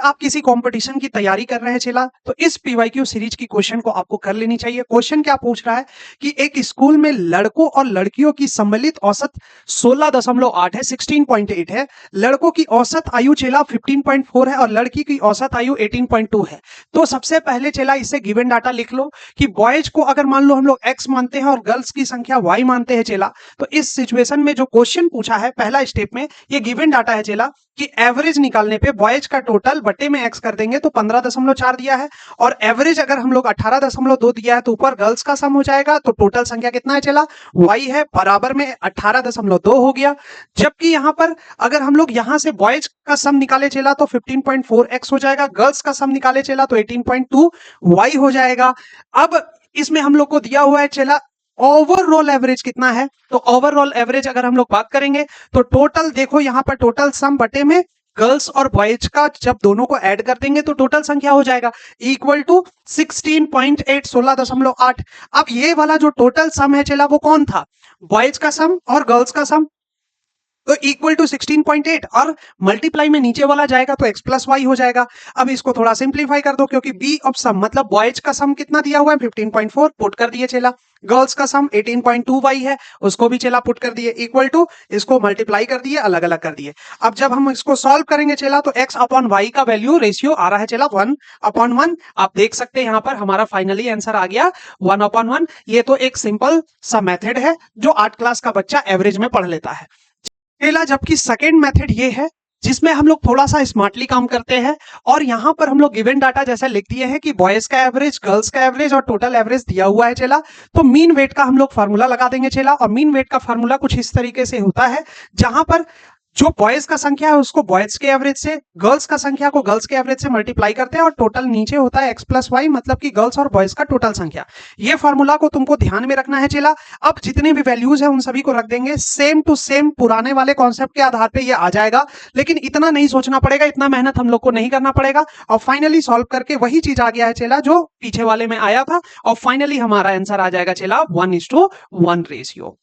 आप किसी कंपटीशन की तैयारी कर रहे हैं चला, तो इस पीवाईक्यू सीरीज की क्वेश्चन को आपको कर लेनी चाहिए। क्वेश्चन क्या पूछ रहा है कि एक स्कूल में लड़कों और लड़कियों की सम्मिलित औसत 16.8 है, 16.8 है। लड़कों की औसत आयु चला 15.4 है और लड़की की औसत आयु 18.2 है। तो सबसे पहले चला इसे गिवन डाटा लिख लो कि बॉयज को अगर मान लो हम लोग x मानते हैं और गर्ल्स की संख्या y मानते हैं चला, तो इस सिचुएशन में जो क्वेश्चन पूछा है पहला स्टेप में ये गिवन डाटा है चला कि एवरेज निकालने पे बॉयज का टोटल बटे में x कर देंगे तो 15.4 दिया है और एवरेज अगर हम लोग 18.2 दिया है तो ऊपर गर्ल्स का सम हो जाएगा, तो टोटल संख्या कितना है चला y है बराबर में 18.2 हो गया। जबकि यहां पर अगर हम लोग यहां से बॉयज का सम निकाले चला तो 15.4x हो जाएगा, गर्ल्स का सम निकाले चला तो 18.2 y हो जाएगा। अब इसमें हम लोग को दिया हुआ है चला ओवरऑल एवरेज कितना है, तो ओवरऑल एवरेज अगर हम लोग बात करेंगे तो टोटल देखो यहां पर टोटल सम बटे में गर्ल्स और बॉयज का जब दोनों को ऐड कर देंगे तो टोटल संख्या हो जाएगा इक्वल टू 16.8 16.8। अब ये वाला जो टोटल सम है चला वो कौन था, बॉयज का सम और गर्ल्स का सम, तो इक्वल टू 16.8 और मल्टीप्लाई में नीचे वाला जाएगा तो x प्लस वाई हो जाएगा। अब इसको थोड़ा सिंप्लीफाई कर दो क्योंकि b ऑफ सम मतलब बॉयज का सम कितना दिया हुआ है 15.4 पुट कर दिए चला, गर्ल्स का सम 18.2 y है उसको भी चला पुट कर दिए इक्वल टू इसको मल्टीप्लाई कर दिए अलग अलग कर दिए। अब जब हम इसको सॉल्व करेंगे चला तो x अपॉन y का वैल्यू रेशियो आ रहा है चला 1/1। आप देख सकते हैं यहां पर हमारा फाइनली आंसर आ गया 1/1। ये तो एक सिंपल सा मेथड है जो 8 क्लास का बच्चा एवरेज में पढ़ लेता है। जबकि सेकेंड मेथड ये है जिसमें हम लोग थोड़ा सा स्मार्टली काम करते हैं और यहां पर हम लोग गिवन डाटा जैसे लिख दिए हैं कि बॉयज का एवरेज, गर्ल्स का एवरेज और टोटल एवरेज दिया हुआ है चला, तो मीन वेट का हम लोग फार्मूला लगा देंगे चला। और मीन वेट का फार्मूला कुछ इस तरीके से होता है जहां पर जो बॉयज का संख्या है उसको बॉयज के एवरेज से, गर्ल्स का संख्या को गर्ल्स के एवरेज से मल्टीप्लाई करते हैं और टोटल नीचे होता है x प्लस वाई मतलब कि गर्ल्स और बॉयज का टोटल संख्या। ये फार्मूला को तुमको ध्यान में रखना है चला। अब जितने भी वैल्यूज है उन सभी को रख देंगे सेम टू सेम, पुराने वाले कॉन्सेप्ट के आधार पे ये आ जाएगा, लेकिन इतना नहीं सोचना पड़ेगा, इतना मेहनत हम लोग को नहीं करना पड़ेगा। और फाइनली सॉल्व करके वही चीज आ गया है चला जो पीछे वाले में आया था और फाइनली हमारा आंसर आ जाएगा चला 1:1 रेशियो।